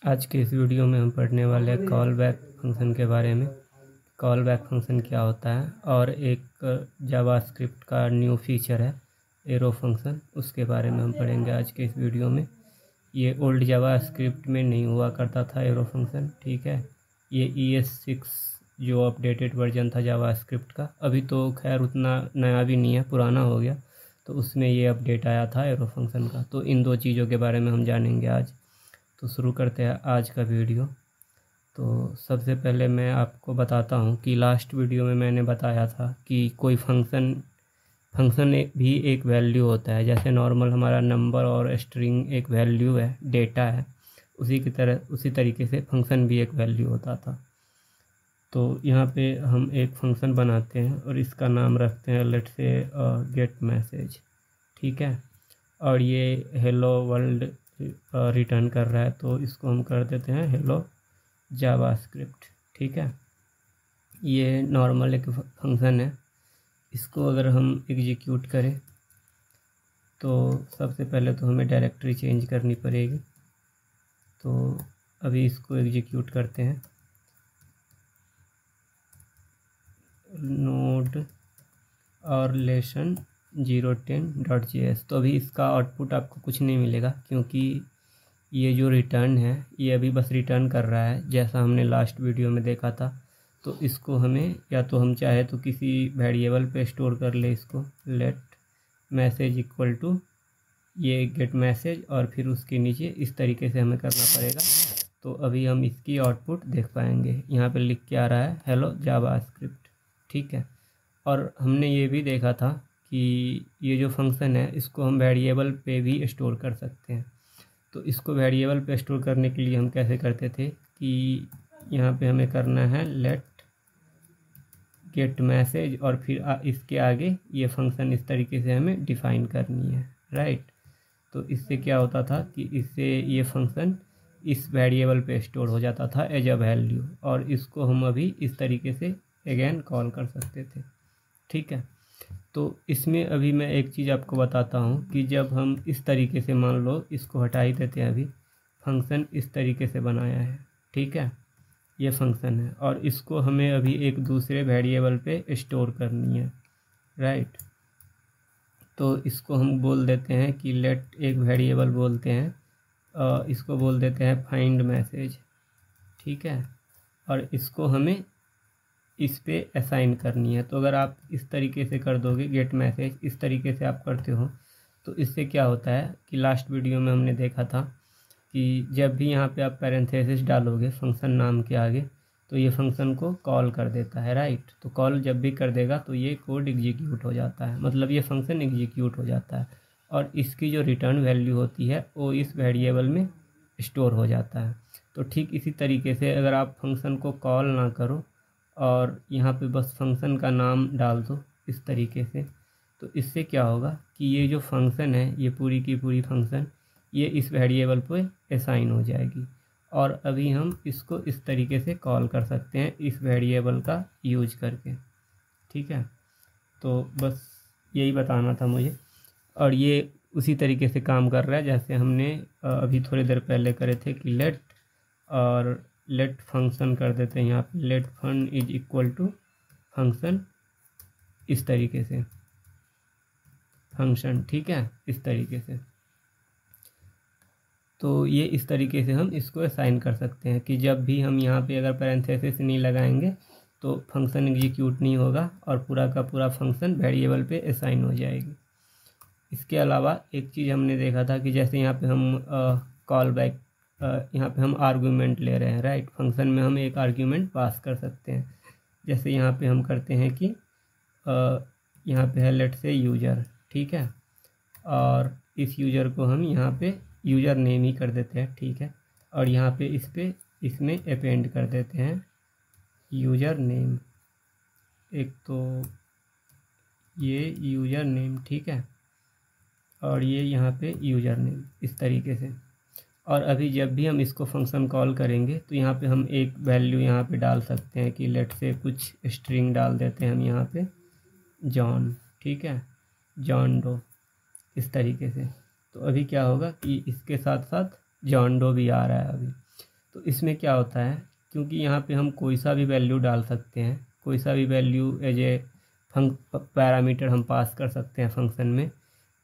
आज के इस वीडियो में हम पढ़ने वाले हैं कॉल बैक फंक्शन के बारे में। कॉल बैक फंक्शन क्या होता है और एक जावास्क्रिप्ट का न्यू फीचर है एरो फंक्शन, उसके बारे में हम पढ़ेंगे आज के इस वीडियो में। ये ओल्ड जावास्क्रिप्ट में नहीं हुआ करता था एरो फंक्शन, ठीक है। ये ES6 जो अपडेटेड वर्जन था जावास्क्रिप्ट का, अभी तो खैर उतना नया भी नहीं है, पुराना हो गया, तो उसमें ये अपडेट आया था एरो फंक्शन का। तो इन दो चीज़ों के बारे में हम जानेंगे आज। तो शुरू करते हैं आज का वीडियो। तो सबसे पहले मैं आपको बताता हूँ कि लास्ट वीडियो में मैंने बताया था कि कोई फंक्शन भी एक वैल्यू होता है। जैसे नॉर्मल हमारा नंबर और स्ट्रिंग एक वैल्यू है, डेटा है, उसी तरीके से फंक्शन भी एक वैल्यू होता था। तो यहाँ पे हम एक फंक्शन बनाते हैं और इसका नाम रखते हैं लेट्स से गेट मैसेज, ठीक है। और ये हेलो वर्ल्ड रिटर्न कर रहा है, तो इसको हम कर देते हैं हेलो जावास्क्रिप्ट, ठीक है। ये नॉर्मल एक फंक्शन है। इसको अगर हम एग्जीक्यूट करें तो सबसे पहले तो हमें डायरेक्टरी चेंज करनी पड़ेगी। तो अभी इसको एग्जीक्यूट करते हैं, नोड और लेसन 010.js। तो अभी इसका आउटपुट आपको कुछ नहीं मिलेगा, क्योंकि ये जो रिटर्न है ये अभी बस रिटर्न कर रहा है जैसा हमने लास्ट वीडियो में देखा था। तो इसको हमें या तो हम चाहे तो किसी वेरिएबल पे स्टोर कर ले इसको, लेट मैसेज इक्वल टू ये गेट मैसेज, और फिर उसके नीचे इस तरीके से हमें करना पड़ेगा। तो अभी हम इसकी आउटपुट देख पाएंगे। यहाँ पे लिख के आ रहा है हेलो जावास्क्रिप्ट, ठीक है। और हमने ये भी देखा था कि ये जो फंक्शन है इसको हम वेरिएबल पे भी स्टोर कर सकते हैं। तो इसको वेरिएबल पे स्टोर करने के लिए हम कैसे करते थे कि यहाँ पे हमें करना है लेट गेट मैसेज, और फिर इसके आगे ये फंक्शन इस तरीके से हमें डिफ़ाइन करनी है, राइट। तो इससे क्या होता था कि इससे ये फंक्शन इस वेरिएबल पे स्टोर हो जाता था एज अ वैल्यू, और इसको हम अभी इस तरीके से अगेन कॉल कर सकते थे, ठीक है। तो इसमें अभी मैं एक चीज़ आपको बताता हूँ कि जब हम इस तरीके से, मान लो इसको हटा ही देते हैं, अभी फंक्शन इस तरीके से बनाया है, ठीक है, ये फंक्शन है, और इसको हमें अभी एक दूसरे वेरिएबल पे स्टोर करनी है, राइट। तो इसको हम बोल देते हैं कि लेट एक वेरिएबल बोलते हैं, इसको बोल देते हैं फाइंड मैसेज, ठीक है। और इसको हमें इस पे असाइन करनी है। तो अगर आप इस तरीके से कर दोगे गेट मैसेज, इस तरीके से आप करते हो, तो इससे क्या होता है कि लास्ट वीडियो में हमने देखा था कि जब भी यहाँ पे आप पैरेंथेसिस डालोगे फंक्शन नाम के आगे, तो ये फंक्शन को कॉल कर देता है, राइट। तो कॉल जब भी कर देगा तो ये कोड एग्जीक्यूट हो जाता है, मतलब ये फंक्शन एग्जीक्यूट हो जाता है, और इसकी जो रिटर्न वैल्यू होती है वो इस वेरिएबल में स्टोर हो जाता है। तो ठीक इसी तरीके से अगर आप फंक्शन को कॉल ना करो और यहाँ पे बस फंक्शन का नाम डाल दो इस तरीके से, तो इससे क्या होगा कि ये जो फंक्शन है, ये पूरी की पूरी फंक्शन ये इस वेरिएबल पे असाइन हो जाएगी, और अभी हम इसको इस तरीके से कॉल कर सकते हैं इस वेरिएबल का यूज करके, ठीक है। तो बस यही बताना था मुझे, और ये उसी तरीके से काम कर रहा है जैसे हमने अभी थोड़ी देर पहले करे थे कि लेट, और लेट फंक्शन कर देते हैं यहाँ पे, let fun is equal to function, इस तरीके से फंक्शन, ठीक है, इस तरीके से। तो ये इस तरीके से हम इसको असाइन कर सकते हैं कि जब भी हम यहाँ पे अगर पैरेंथेसिस नहीं लगाएंगे तो फंक्शन एग्जीक्यूट नहीं होगा और पूरा का पूरा फंक्शन वेरिएबल पे असाइन हो जाएगी। इसके अलावा एक चीज़ हमने देखा था कि जैसे यहाँ पे हम कॉल बैक, यहाँ पे हम आर्गुमेंट ले रहे हैं, राइट। फंक्शन में हम एक आर्गुमेंट पास कर सकते हैं। जैसे यहाँ पे हम करते हैं कि यहाँ पे है लेट से यूज़र, ठीक है, और इस यूज़र को हम यहाँ पे यूज़र नेम ही कर देते हैं, ठीक है। और यहाँ पे इसमें अपेंड कर देते हैं यूज़र नेम, एक तो ये यूज़र नेम, ठीक है, और ये यहाँ पे यूज़र नेम, इस तरीके से। और अभी जब भी हम इसको फंक्शन कॉल करेंगे तो यहाँ पे हम एक वैल्यू यहाँ पे डाल सकते हैं कि लेट से कुछ स्ट्रिंग डाल देते हैं हम यहाँ पे जॉन, ठीक है, जॉन डो, इस तरीके से। तो अभी क्या होगा कि इसके साथ साथ जॉन डो भी आ रहा है अभी। तो इसमें क्या होता है, क्योंकि यहाँ पे हम कोई सा भी वैल्यू डाल सकते हैं, कोई सा भी वैल्यू एज ए पैरामीटर हम पास कर सकते हैं फंक्शन में,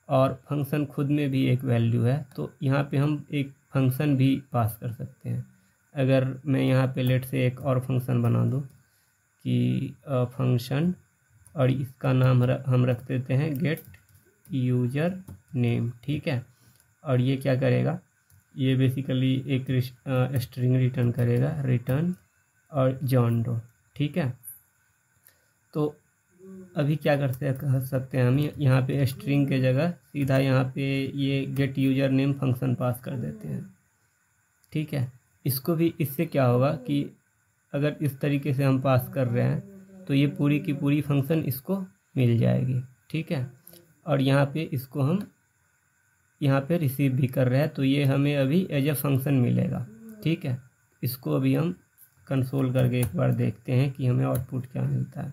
और फंक्शन खुद में भी एक वैल्यू है, तो यहाँ पे हम एक फंक्शन भी पास कर सकते हैं। अगर मैं यहाँ पे लेट से एक और फंक्शन बना दूँ कि फंक्शन, और इसका नाम हम रख देते हैं गेट यूजर नेम, ठीक है। और ये क्या करेगा, ये बेसिकली एक स्ट्रिंग रिटर्न करेगा, रिटर्न और जॉन डो, ठीक है। तो अभी क्या कर सकते हैं हम, यहाँ पे स्ट्रिंग के जगह सीधा यहाँ पे ये गेट यूजर नेम फंक्शन पास कर देते हैं, ठीक है। इसको भी, इससे क्या होगा कि अगर इस तरीके से हम पास कर रहे हैं तो ये पूरी की पूरी फंक्शन इसको मिल जाएगी, ठीक है। और यहाँ पे इसको हम यहाँ पे रिसीव भी कर रहे हैं, तो ये हमें अभी एज ए फंक्शन मिलेगा, ठीक है। इसको अभी हम कंसोल करके एक बार देखते हैं कि हमें आउटपुट क्या मिलता है।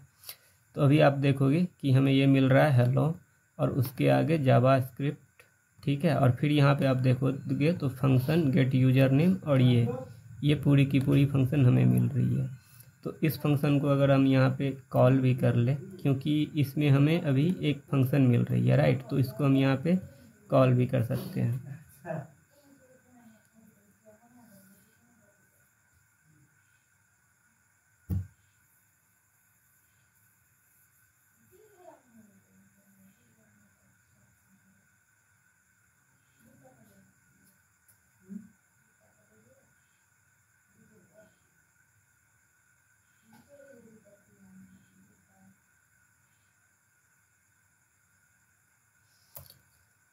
तो अभी आप देखोगे कि हमें ये मिल रहा है हेलो, और उसके आगे जावास्क्रिप्ट, ठीक है। और फिर यहाँ पे आप देखोगे तो फंक्शन गेट यूजर नेम, और ये पूरी की पूरी फंक्शन हमें मिल रही है। तो इस फंक्शन को अगर हम यहाँ पे कॉल भी कर ले, क्योंकि इसमें हमें अभी एक फंक्शन मिल रही है, राइट, तो इसको हम यहाँ पे कॉल भी कर सकते हैं।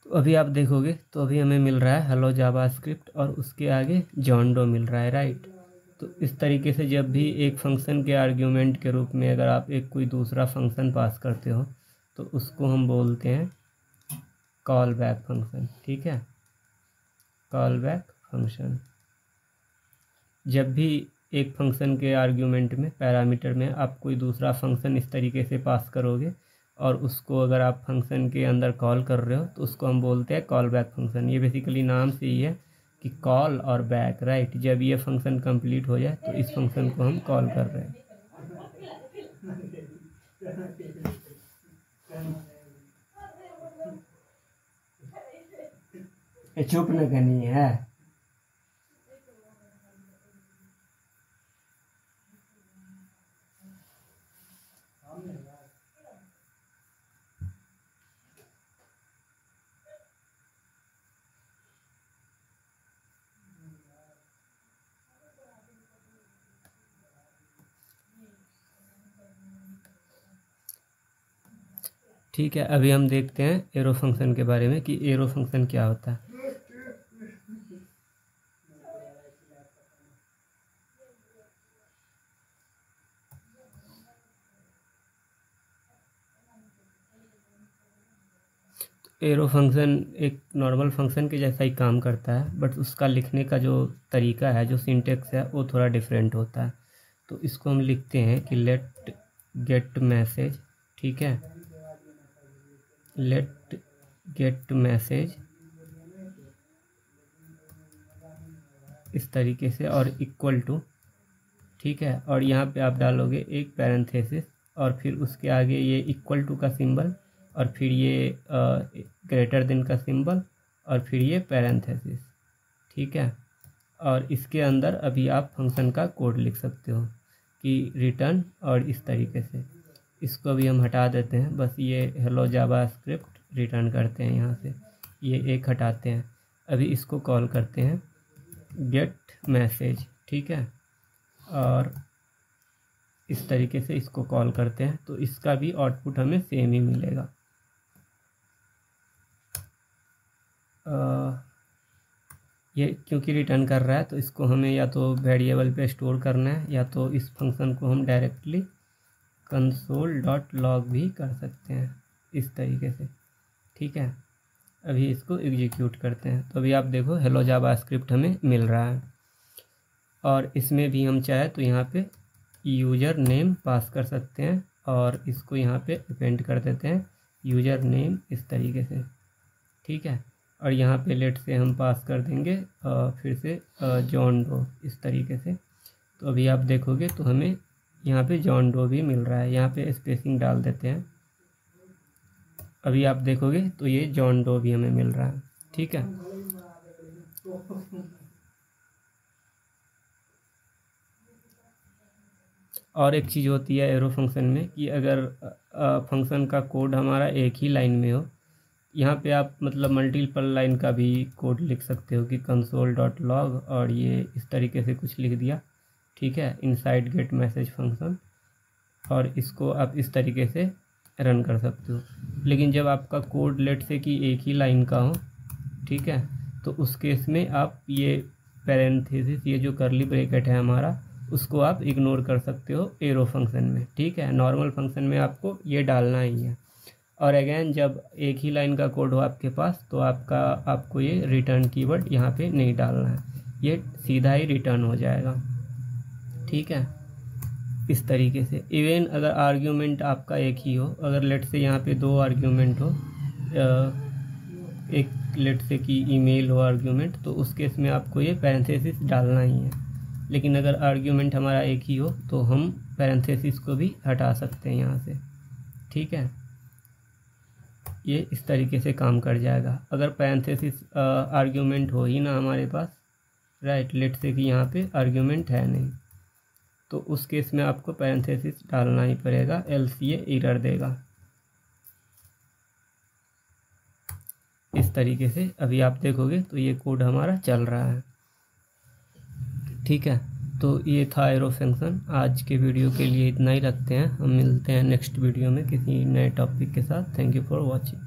तो अभी आप देखोगे तो अभी हमें मिल रहा है हेलो जावास्क्रिप्ट, और उसके आगे जॉन डो मिल रहा है, राइट। तो इस तरीके से जब भी एक फंक्शन के आर्ग्यूमेंट के रूप में अगर आप एक कोई दूसरा फंक्शन पास करते हो तो उसको हम बोलते हैं कॉल बैक फंक्शन, ठीक है, कॉल बैक फंक्शन। जब भी एक फंक्शन के आर्ग्यूमेंट में, पैरामीटर में आप कोई दूसरा फंक्शन इस तरीके से पास करोगे और उसको अगर आप फंक्शन के अंदर कॉल कर रहे हो तो उसको हम बोलते हैं कॉल बैक फंक्शन। ये बेसिकली नाम से ही है कि कॉल और बैक, राइट। जब ये फंक्शन कंप्लीट हो जाए तो इस फंक्शन को हम कॉल कर रहे हैं। चुप न करनी है। ठीक है, अभी हम देखते हैं एरो फंक्शन के बारे में कि एरो फंक्शन क्या होता है। एरो फंक्शन एक नॉर्मल फंक्शन के जैसा ही काम करता है, बट उसका लिखने का जो तरीका है, जो सिंटेक्स है, वो थोड़ा डिफरेंट होता है। तो इसको हम लिखते हैं कि लेट गेट मैसेज, ठीक है, लेट गेट मैसेज इस तरीके से, और इक्वल टू, ठीक है। और यहाँ पे आप डालोगे एक पैरेंथेसिस, और फिर उसके आगे ये इक्वल टू का सिंबल, और फिर ये ग्रेटर देन का सिंबल, और फिर ये पैरेंथेसिस, ठीक है। और इसके अंदर अभी आप फंक्शन का कोड लिख सकते हो कि रिटर्न, और इस तरीके से। इसको अभी हम हटा देते हैं, बस ये हेलो जावास्क्रिप्ट रिटर्न करते हैं यहाँ से, ये एक हटाते हैं। अभी इसको कॉल करते हैं गेट मैसेज, ठीक है, और इस तरीके से इसको कॉल करते हैं, तो इसका भी आउटपुट हमें सेम ही मिलेगा। ये क्योंकि रिटर्न कर रहा है तो इसको हमें या तो वेरिएबल पे स्टोर करना है, या तो इस फंक्शन को हम डायरेक्टली console.log भी कर सकते हैं इस तरीके से, ठीक है। अभी इसको एग्जीक्यूट करते हैं, तो अभी आप देखो हेलो जावास्क्रिप्ट हमें मिल रहा है। और इसमें भी हम चाहे तो यहाँ पे यूज़र नेम पास कर सकते हैं, और इसको यहाँ पे अपेंड कर देते हैं यूज़र नेम इस तरीके से, ठीक है। और यहाँ पे लेट से हम पास कर देंगे फिर से जॉन डो इस तरीके से। तो अभी आप देखोगे तो हमें यहाँ पे जॉन डो भी मिल रहा है। यहाँ पे स्पेसिंग डाल देते हैं। अभी आप देखोगे तो ये जॉन डो भी हमें मिल रहा है। ठीक है, और एक चीज़ होती है एरो फंक्शन में कि अगर फंक्शन का कोड हमारा एक ही लाइन में हो, यहाँ पे आप मतलब मल्टीपल लाइन का भी कोड लिख सकते हो कि console.log और ये इस तरीके से कुछ लिख दिया। ठीक है, इनसाइड गेट मैसेज फंक्शन, और इसको आप इस तरीके से रन कर सकते हो। लेकिन जब आपका कोड लेट से कि एक ही लाइन का हो, ठीक है, तो उस केस में आप ये पैरेंथेसिस, ये जो करली ब्रैकेट है हमारा, उसको आप इग्नोर कर सकते हो एरो फंक्शन में। ठीक है, नॉर्मल फंक्शन में आपको ये डालना ही है। और अगेन जब एक ही लाइन का कोड हो आपके पास तो आपको ये रिटर्न कीवर्ड यहाँ पे नहीं डालना है, ये सीधा ही रिटर्न हो जाएगा। ठीक है, इस तरीके से। इवन अगर आर्ग्यूमेंट आपका एक ही हो, अगर लेट से यहाँ पे 2 आर्ग्यूमेंट हो, एक लेट से कि ईमेल हो आर्ग्यूमेंट, तो उस केस में आपको ये पैरेंथेसिस डालना ही है। लेकिन अगर आर्ग्यूमेंट हमारा एक ही हो तो हम पैरेंथेसिस को भी हटा सकते हैं यहाँ से। ठीक है, ये इस तरीके से काम कर जाएगा। अगर पैरेंथेसिस आर्ग्यूमेंट हो ही ना हमारे पास, राइट, लेट से कि यहाँ पे आर्ग्यूमेंट है नहीं, तो उस केस में आपको पैरेंथेसिस डालना ही पड़ेगा, एल्स ये एरर देगा। इस तरीके से अभी आप देखोगे तो ये कोड हमारा चल रहा है। ठीक है, तो ये था एरो फंक्शन। आज के वीडियो के लिए इतना ही रखते हैं। हम मिलते हैं नेक्स्ट वीडियो में किसी नए टॉपिक के साथ। Thank you for watching.